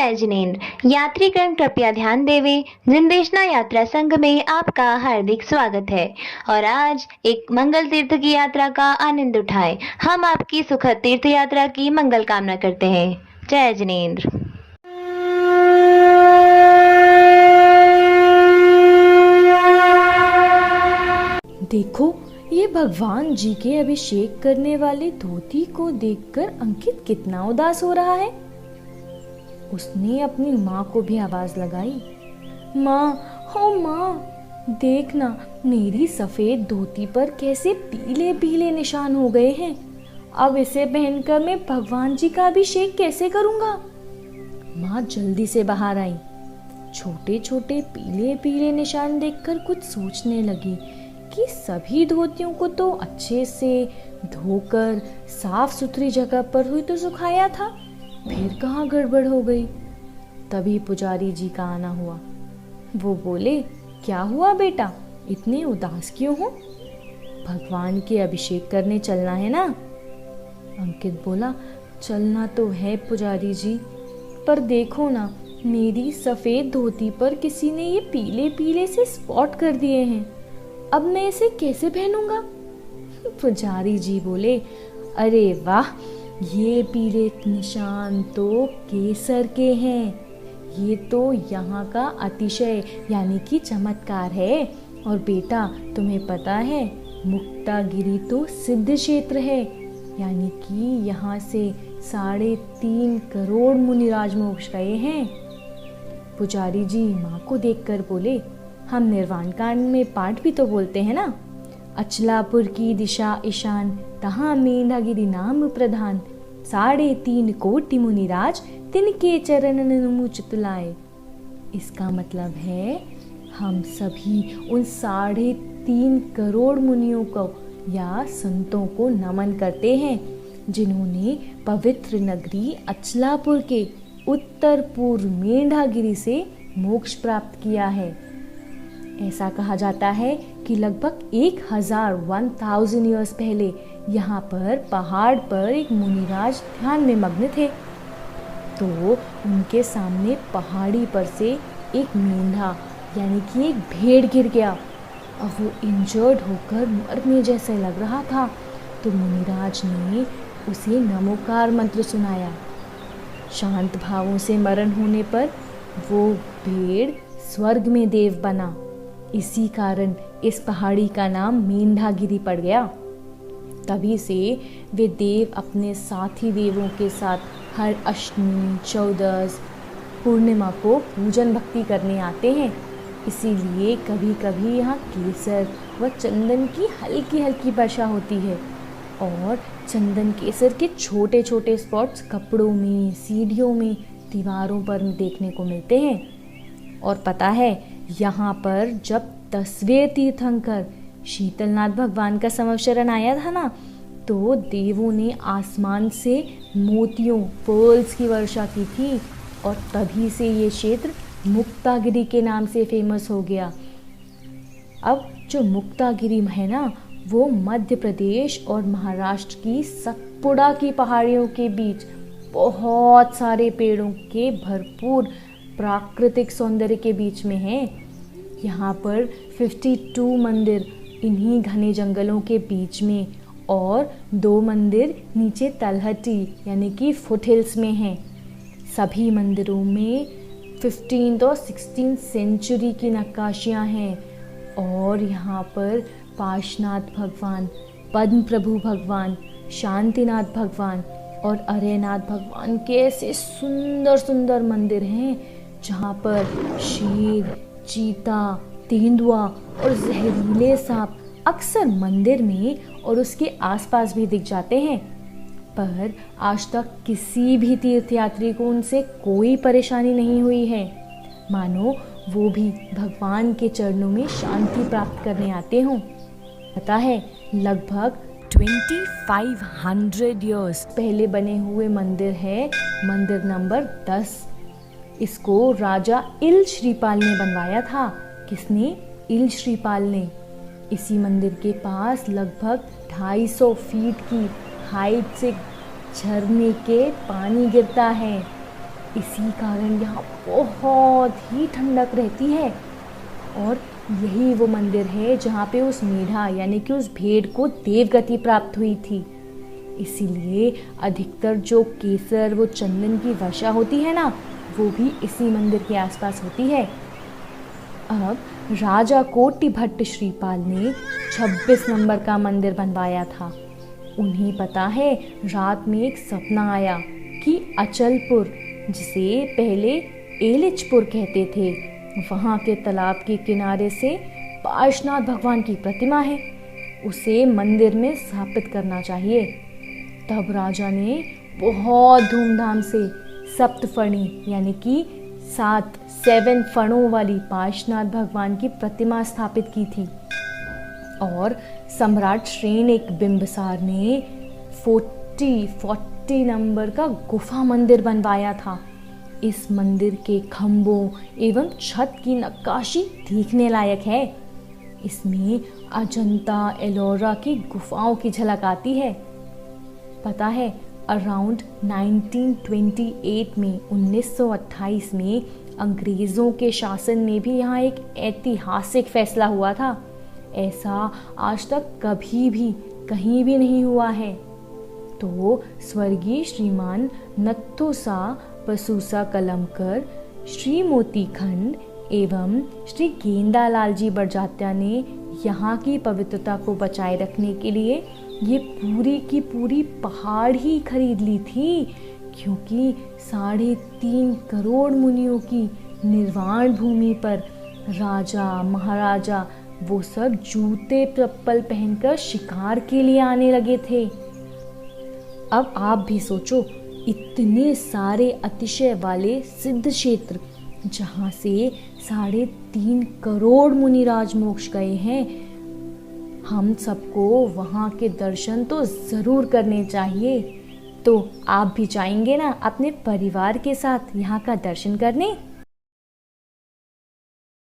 जय जिनेन्द्र। यात्रीगण कृपया ध्यान देवें, जिनदेशना यात्रा संघ में आपका हार्दिक स्वागत है और आज एक मंगल तीर्थ की यात्रा का आनंद उठाएं। हम आपकी सुखद तीर्थ यात्रा की मंगल कामना करते हैं। जय जिनेन्द्र। देखो, ये भगवान जी के अभिषेक करने वाले धोती को देखकर अंकित कितना उदास हो रहा है। उसने अपनी माँ को भी आवाज लगाई, माँ, हो माँ, देखना मेरी सफेद धोती पर कैसे पीले पीले निशान हो गए हैं। अब इसे पहनकर मैं भगवान जी का अभिषेक कैसे करूँगा। माँ जल्दी से बाहर आई। छोटे छोटे पीले पीले निशान देखकर कुछ सोचने लगी कि सभी धोतियों को तो अच्छे से धोकर साफ सुथरी जगह पर हुई तो सुखाया था, फिर कहाँ गड़बड़ हो गई। तभी पुजारी जी का आना हुआ। वो बोले, क्या हुआ बेटा, इतने उदास क्यों हो? भगवान के अभिषेक करने चलना है ना? अंकित बोला, चलना तो है पुजारी जी, पर देखो ना, मेरी सफेद धोती पर किसी ने ये पीले पीले से स्पॉट कर दिए हैं। अब मैं इसे कैसे पहनूंगा? पुजारी जी बोले, अरे वाह, ये पीले निशान तो केसर के हैं। ये तो यहाँ का अतिशय यानी कि चमत्कार है। और बेटा, तुम्हें पता है, मुक्तागिरी तो सिद्ध क्षेत्र है, यानी कि यहाँ से 3.5 करोड़ मुनिराज मोक्ष गए हैं। पुजारी जी माँ को देखकर बोले, हम निर्वाण कांड में पाठ भी तो बोलते हैं ना, अचलापुर की दिशा ईशान, तहाँ मेंढागिरी नाम प्रधान, 3.5 कोटि मुनिराज, तिनके चरणन मुचित लाए। इसका मतलब है, हम सभी उन 3.5 करोड़ मुनियों को या संतों को नमन करते हैं, जिन्होंने पवित्र नगरी अचलापुर के उत्तर पूर्व मेंढागिरी से मोक्ष प्राप्त किया है। ऐसा कहा जाता है कि लगभग 1000 ईयर्स पहले यहाँ पर पहाड़ पर एक मुनिराज ध्यान में मग्न थे, तो उनके सामने पहाड़ी पर से एक मेंढा यानी कि एक भेड़ गिर गया और वो इंजर्ड होकर मरने जैसे लग रहा था। तो मुनिराज ने उसे नमोकार मंत्र सुनाया। शांत भावों से मरण होने पर वो भेड़ स्वर्ग में देव बना। इसी कारण इस पहाड़ी का नाम मेंढागिरी पड़ गया। तभी से वे देव अपने साथी देवों के साथ हर अष्टमी, चौदस, पूर्णिमा को पूजन भक्ति करने आते हैं। इसीलिए कभी कभी यहाँ केसर व चंदन की हल्की हल्की वर्षा होती है और चंदन केसर के छोटे छोटे स्पॉट्स कपड़ों में, सीढ़ियों में, दीवारों पर देखने को मिलते हैं। और पता है, यहाँ पर जब 10वें तीर्थंकर शीतलनाथ भगवान का संवत्सरण आया था ना, तो देवों ने आसमान से मोतियों, पर्ल्स की वर्षा की थी और तभी से ये क्षेत्र मुक्तागिरी के नाम से फेमस हो गया। अब जो मुक्तागिरी है ना, वो मध्य प्रदेश और महाराष्ट्र की सतपुड़ा की पहाड़ियों के बीच बहुत सारे पेड़ों के भरपूर प्राकृतिक सौंदर्य के बीच में है। यहाँ पर 52 मंदिर इन्हीं घने जंगलों के बीच में और 2 मंदिर नीचे तलहटी यानी कि फुट हिल्स में हैं। सभी मंदिरों में 15th और 16th सेंचुरी की नक्काशियाँ हैं और यहाँ पर पाशनाथ भगवान, पद्म प्रभु भगवान, शांतिनाथ भगवान और अरेनाथ भगवान के ऐसे सुंदर सुंदर मंदिर हैं, जहाँ पर शेर, चीता, तेंदुआ और जहरीले सांप अक्सर मंदिर में और उसके आसपास भी दिख जाते हैं। पर आज तक किसी भी तीर्थयात्री को उनसे कोई परेशानी नहीं हुई है, मानो वो भी भगवान के चरणों में शांति प्राप्त करने आते हों। पता है, लगभग 2500 ईयर्स पहले बने हुए मंदिर है मंदिर नंबर 10। इसको राजा इल श्रीपाल ने बनवाया था। किसने? इल श्रीपाल ने। इसी मंदिर के पास लगभग 250 फीट की हाइट से झरने के पानी गिरता है। इसी कारण यहाँ बहुत ही ठंडक रहती है। और यही वो मंदिर है जहाँ पे उस मेढा यानी कि उस भेड़ को देवगति प्राप्त हुई थी। इसीलिए अधिकतर जो केसर वो चंदन की वर्षा होती है ना, वो भी इसी मंदिर के आसपास होती है। अब राजा कोटि भट्ट श्रीपाल ने 26 नंबर का मंदिर बनवाया था। उन्हें पता है, रात में एक सपना आया कि अचलपुर, जिसे पहले एलिचपुर कहते थे, वहाँ के तालाब के किनारे से पार्श्वनाथ भगवान की प्रतिमा है, उसे मंदिर में स्थापित करना चाहिए। तब राजा ने बहुत धूमधाम से सप्तफणी यानी कि 7 फणों वाली पार्श्वनाथ भगवान की प्रतिमा स्थापित की थी। और सम्राट श्रेनिक बिंबिसार ने 40 नंबर का गुफा मंदिर बनवाया था। इस मंदिर के खंभों एवं छत की नक्काशी देखने लायक है। इसमें अजंता एलोरा की गुफाओं की झलक आती है। पता है, अराउंड 1928 में 1928 में अंग्रेज़ों के शासन में भी यहाँ एक ऐतिहासिक फैसला हुआ था। ऐसा आज तक कभी भी कहीं भी नहीं हुआ है। तो स्वर्गीय श्रीमान नत्थोसा पसूसा कलमकर, श्री मोतीखंड एवं श्री गेंदालाल जी बड़जात्या ने यहाँ की पवित्रता को बचाए रखने के लिए ये पूरी की पूरी पहाड़ ही खरीद ली थी, क्योंकि 3.5 करोड़ मुनियों की निर्वाण भूमि पर राजा महाराजा वो सब जूते चप्पल पहनकर शिकार के लिए आने लगे थे। अब आप भी सोचो, इतने सारे अतिशय वाले सिद्ध क्षेत्र जहाँ से 3.5 करोड़ मुनिराज मोक्ष गए हैं, हम सबको वहाँ के दर्शन तो ज़रूर करने चाहिए। तो आप भी जाएंगे ना अपने परिवार के साथ यहाँ का दर्शन करने?